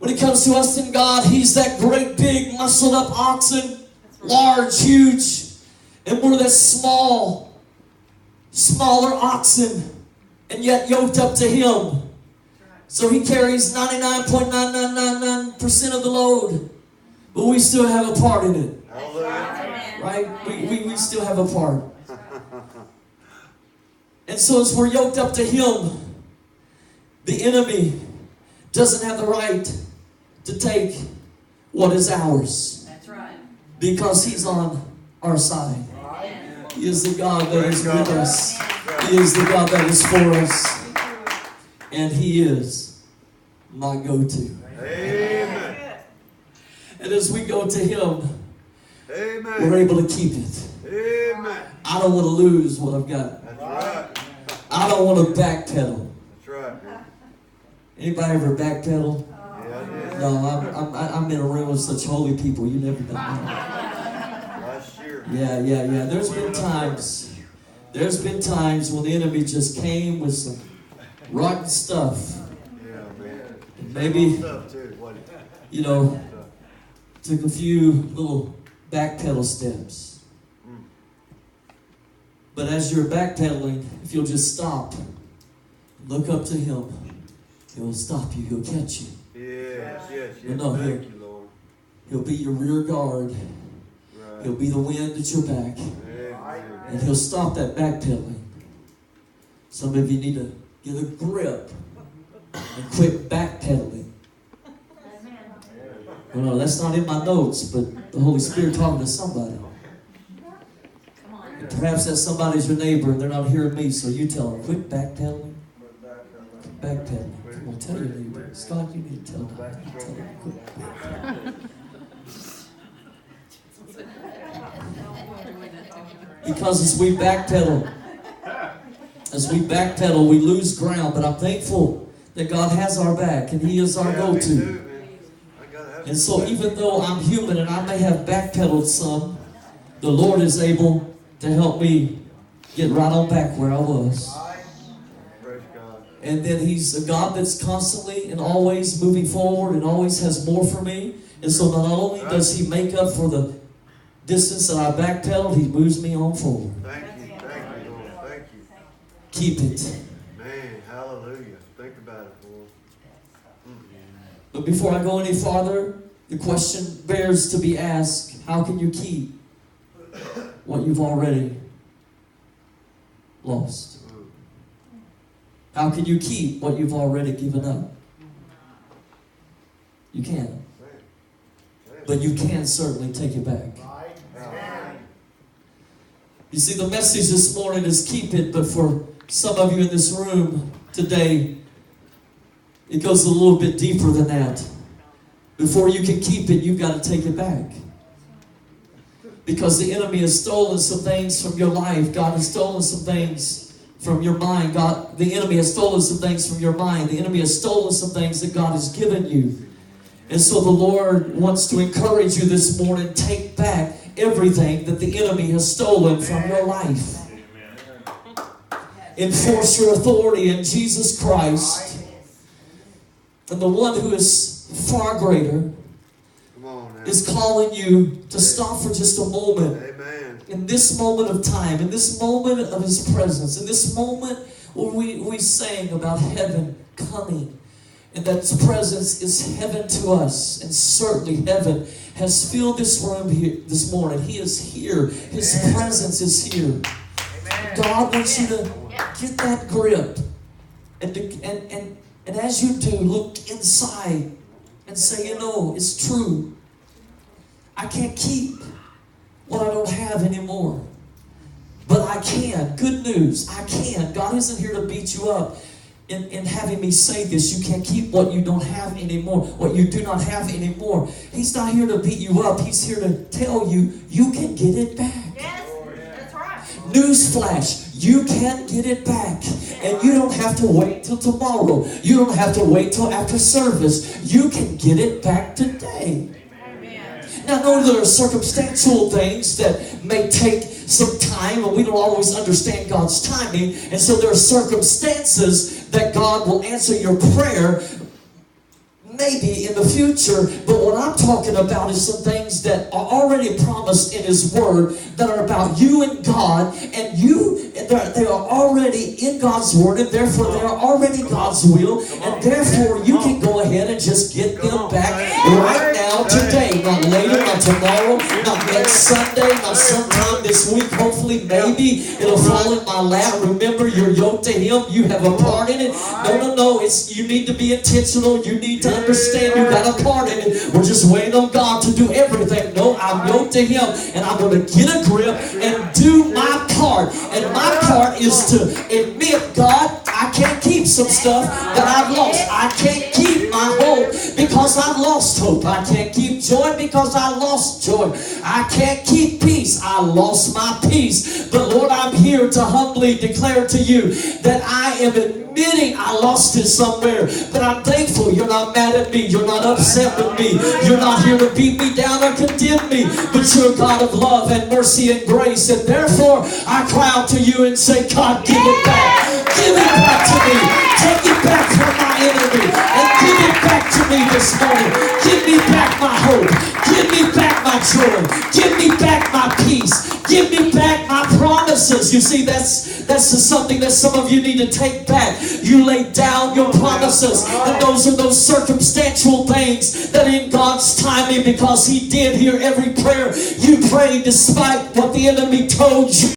When it comes to us and God, He's that great, big, muscled up oxen. Large, huge. And we're that smaller oxen. And yet yoked up to Him. So He carries 99.9999% of the load. But we still have a part in it. Right? We still have a part. And so as we're yoked up to Him, the enemy doesn't have the right to take what is ours. That's right. Because He's on our side. He is the God that is with us. He is the God that is for us. And He is my go-to. Amen. And as we go to Him, Amen. we're able to keep it. Amen. I don't want to lose what I've got. That's right. I don't want to backpedal. That's right. Anybody ever backpedal? Yeah, No, I'm in a room with such holy people. You never done that. last year. Yeah. There's been times when the enemy just came with some rotten stuff. Yeah, man. And maybe, Stuff too, wasn't it? you know, took a few little backpedal steps. But as you're backpedaling, if you'll just stop, look up to Him, He'll stop you, He'll catch you. Yes. No, Thank you, Lord. He'll be your rear guard. Right. He'll be the wind at your back. Amen. And He'll stop that backpedaling. Some of you need to get a grip and quit backpedaling. Well, no, that's not in my notes, but the Holy Spirit talking to somebody. And perhaps that somebody's your neighbor and they're not hearing me, so you tell them, quit backpedaling. Quit backpedaling. Come on, tell your neighbor. Scott, you need to tell them. Tell them, quit backpedaling. Because as we backpedal, we lose ground. But I'm thankful that God has our back and He is our go-to. And so even though I'm human and I may have backpedaled some, the Lord is able to help me get right on back where I was. Praise God. And then He's a God that's constantly and always moving forward and always has more for me. And so not only does He make up for the distance that I backpedaled, He moves me on forward. Thank you, Lord. Thank you. Keep it. Man, hallelujah. Think about it, Lord. But before I go any farther, the question bears to be asked, how can you keep what you've already lost? How can you keep what you've already given up? You can. But you can certainly take it back. You see, the message this morning is keep it, but for some of you in this room today, it goes a little bit deeper than that. Before you can keep it, you've got to take it back. Because the enemy has stolen some things from your life. God has stolen some things from your mind. The enemy has stolen some things from your mind. The enemy has stolen some things that God has given you. And so the Lord wants to encourage you this morning, take back everything that the enemy has stolen from your life. Enforce your authority in Jesus Christ. And the one who is far greater is calling you to stop for just a moment. Amen. In this moment of time, in this moment of His presence, in this moment where we sang about heaven coming, and that presence is heaven to us, and certainly heaven has filled this room here this morning. He is here. His presence is here. God wants you to get that grip, and as you do, look inside and say, you know, it's true. I can't keep what I don't have anymore. But I can. Good news. I can. God isn't here to beat you up in having me say this. You can't keep what you don't have anymore. What you do not have anymore. He's not here to beat you up. He's here to tell you, you can get it back. Yes, that's right. Newsflash. You can get it back. And you don't have to wait till tomorrow. You don't have to wait till after service. You can get it back today. Now, I know there are circumstantial things that may take some time, and we don't always understand God's timing. And so there are circumstances that God will answer your prayer maybe in the future, but what I'm talking about is some things that are already promised in His Word that are about you and God, and they are already in God's Word, and therefore they are already God's will, and therefore you can go ahead and just get them back right now, today, not later, not tomorrow, not next Sunday, not sometime this week. Hopefully, maybe it'll fall in my lap. Remember, you're yoked to Him. You have a part in it. No. You need to be intentional. You need to understand you got a part in it. We're just waiting on God to do everything. No, I'm yoked to Him, and I'm going to get a grip and do my part. And my part is to admit, God, I can't keep some stuff that I've lost. I can't keep my hope because I've lost hope. I can't keep joy because I lost joy. I can't keep peace. I lost my peace. But Lord, I'm here to humbly declare to you that I am admitting I lost it somewhere. But I'm thankful you're not mad at me. You're not upset with me. You're not here to beat me down or condemn me. But you're a God of love and mercy and grace. And therefore, I cry out to you and say, God, give it back. Give it back to me. Take it back from my enemy. And give it back to me this morning. Give me back my hope. Give me back my joy. Give me back my peace. Give me back my promises. You see, that's just something that some of you need to take back. You lay down your promises. And those are those circumstantial things that in God's timing, because He did hear every prayer you prayed despite what the enemy told you.